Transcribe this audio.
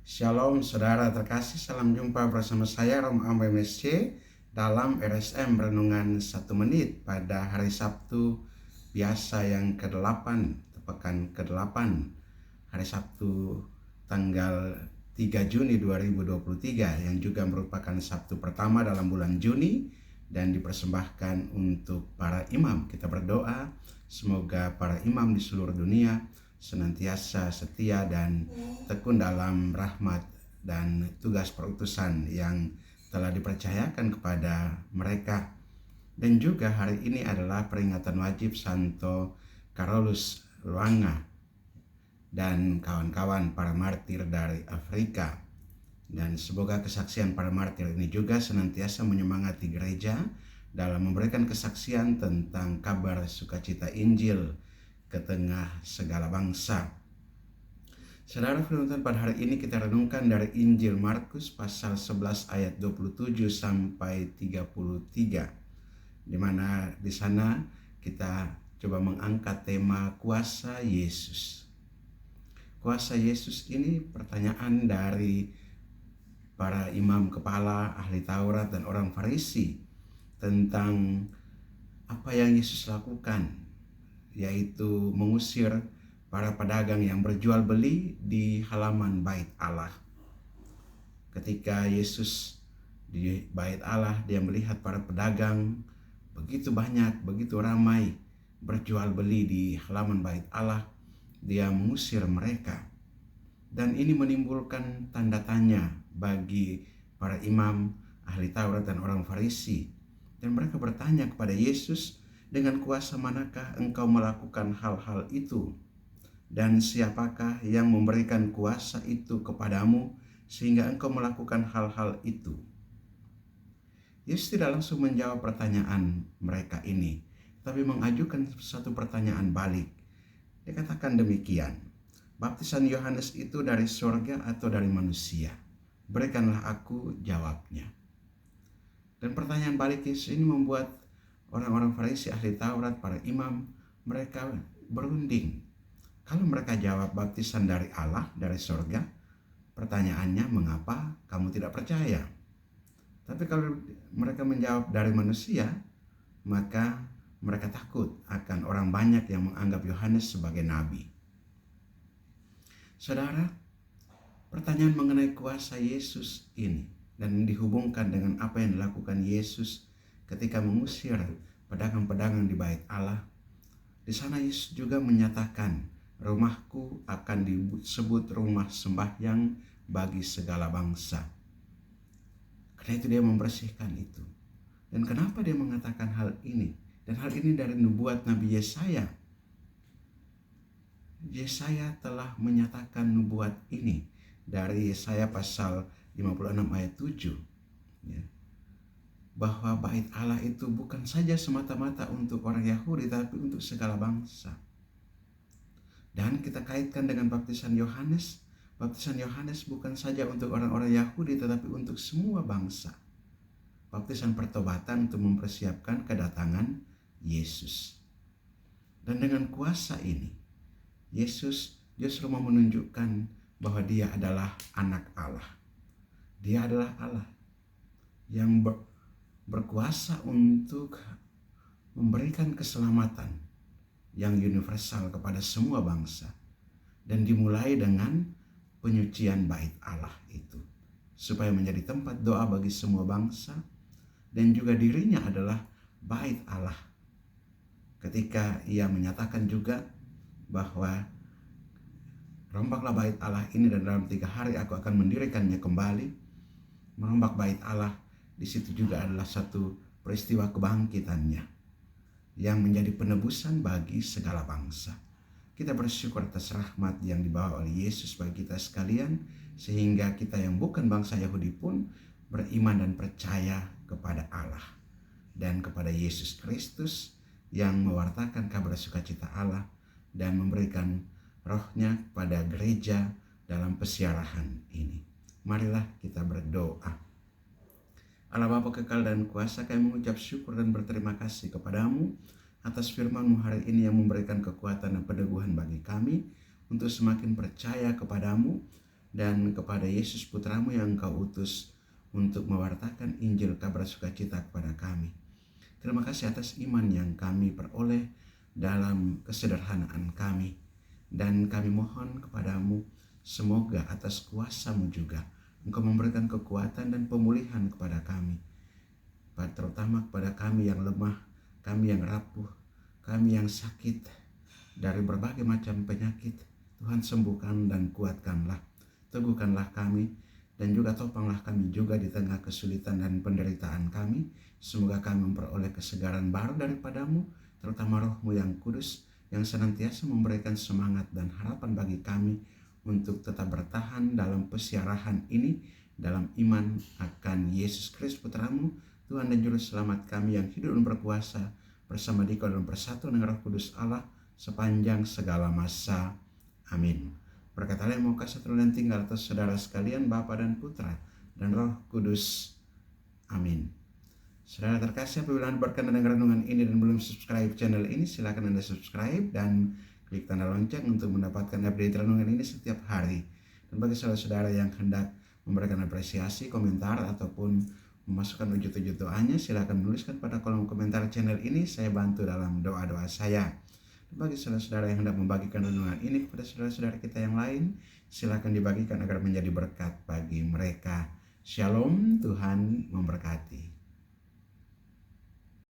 Shalom saudara terkasih, salam jumpa bersama saya Rom Ambe MSC dalam RSM Renungan 1 Menit pada hari Sabtu biasa yang ke-8, pekan ke-8, hari Sabtu tanggal 3 Juni 2023 yang juga merupakan Sabtu pertama dalam bulan Juni dan dipersembahkan untuk para imam. Kita berdoa semoga para imam di seluruh dunia senantiasa setia dan tekun dalam rahmat dan tugas perutusan yang telah dipercayakan kepada mereka. Dan juga hari ini adalah peringatan wajib Santo Carolus Luanga dan kawan-kawan para martir dari Afrika. Dan semoga kesaksian para martir ini juga senantiasa menyemangati gereja dalam memberikan kesaksian tentang kabar sukacita Injil ke tengah segala bangsa. Saudara, firman pada hari ini kita renungkan dari Injil Markus pasal 11 ayat 27 sampai 33, di mana di sana kita coba mengangkat tema kuasa Yesus. Kuasa Yesus ini pertanyaan dari para imam kepala, ahli Taurat dan orang Farisi tentang apa yang Yesus lakukan, yaitu mengusir para pedagang yang berjual beli di halaman bait Allah. Ketika Yesus di bait Allah, dia melihat para pedagang begitu banyak, begitu ramai berjual beli di halaman bait Allah, dia mengusir mereka. Dan ini menimbulkan tanda tanya bagi para imam, ahli Taurat dan orang Farisi. Dan mereka bertanya kepada Yesus, dengan kuasa manakah engkau melakukan hal-hal itu? Dan siapakah yang memberikan kuasa itu kepadamu sehingga engkau melakukan hal-hal itu? Yesus tidak langsung menjawab pertanyaan mereka ini, tapi mengajukan satu pertanyaan balik. Dia katakan demikian, baptisan Yohanes itu dari surga atau dari manusia? Berikanlah aku jawabnya. Dan pertanyaan balik Yesus ini membuat orang-orang Farisi, ahli Taurat, para imam, mereka berunding. Kalau mereka jawab baptisan dari Allah, dari surga, pertanyaannya mengapa kamu tidak percaya? Tapi kalau mereka menjawab dari manusia, maka mereka takut akan orang banyak yang menganggap Yohanes sebagai nabi. Saudara, pertanyaan mengenai kuasa Yesus ini dan dihubungkan dengan apa yang dilakukan Yesus ketika mengusir pedagang-pedagang di bait Allah. Di sana Yesus juga menyatakan, rumahku akan disebut rumah sembahyang bagi segala bangsa. Karena itu dia membersihkan itu. Dan kenapa dia mengatakan hal ini? Dan hal ini dari nubuat Nabi Yesaya. Yesaya telah menyatakan nubuat ini dari Yesaya pasal 56 ayat 7. Ya. Bahwa bait Allah itu bukan saja semata-mata untuk orang Yahudi, tapi untuk segala bangsa. Dan kita kaitkan dengan baptisan Yohanes. Baptisan Yohanes bukan saja untuk orang-orang Yahudi, tetapi untuk semua bangsa. Baptisan pertobatan untuk mempersiapkan kedatangan Yesus. Dan dengan kuasa ini, Yesus justru mau menunjukkan bahwa dia adalah anak Allah. Dia adalah Allah yang berkuasa untuk memberikan keselamatan yang universal kepada semua bangsa, dan dimulai dengan penyucian bait Allah itu supaya menjadi tempat doa bagi semua bangsa, dan juga dirinya adalah bait Allah ketika ia menyatakan juga bahwa rombaklah bait Allah ini dan dalam 3 hari aku akan mendirikannya kembali. Merombak bait Allah di situ juga adalah satu peristiwa kebangkitannya yang menjadi penebusan bagi segala bangsa. Kita bersyukur atas rahmat yang dibawa oleh Yesus bagi kita sekalian, sehingga kita yang bukan bangsa Yahudi pun beriman dan percaya kepada Allah dan kepada Yesus Kristus yang mewartakan kabar sukacita Allah dan memberikan rohnya pada gereja dalam pesiarahan ini. Marilah kita berdoa. Allah Bapa kekal dan kuasa, kami mengucap syukur dan berterima kasih kepadamu atas firman-Mu hari ini yang memberikan kekuatan dan peneguhan bagi kami untuk semakin percaya kepadamu dan kepada Yesus putramu yang engkau utus untuk mewartakan Injil kabar sukacita kepada kami. Terima kasih atas iman yang kami peroleh dalam kesederhanaan kami. Dan kami mohon kepadamu, semoga atas kuasa-Mu juga Engkau memberikan kekuatan dan pemulihan kepada kami, terutama kepada kami yang lemah, kami yang rapuh, kami yang sakit dari berbagai macam penyakit. Tuhan, sembuhkan dan kuatkanlah, teguhkanlah kami, dan juga topanglah kami juga di tengah kesulitan dan penderitaan kami. Semoga kami memperoleh kesegaran baru daripada-Mu, terutama Roh-Mu yang kudus, yang senantiasa memberikan semangat dan harapan bagi kami untuk tetap bertahan dalam pesiarahan ini, dalam iman akan Yesus Kristus putra-Mu, Tuhan dan Juru Selamat kami yang hidup dan berkuasa bersama Dikau dalam persatuan dengan Roh Kudus Allah sepanjang segala masa. Amin. Berkat Allah yang mau kasih dan tinggal atas saudara sekalian, Bapa dan Putra dan Roh Kudus. Amin. Saudara terkasih, apabila Anda berkenan dengan renungan ini dan belum subscribe channel ini, silakan Anda subscribe dan klik tanda lonceng untuk mendapatkan update renungan ini setiap hari. Dan bagi saudara-saudara yang hendak memberikan apresiasi, komentar, ataupun memasukkan wujud-wujud doanya, silakan menuliskan pada kolom komentar channel ini. Saya bantu dalam doa-doa saya. Dan bagi saudara-saudara yang hendak membagikan renungan ini kepada saudara-saudara kita yang lain, silakan dibagikan agar menjadi berkat bagi mereka. Shalom, Tuhan memberkati.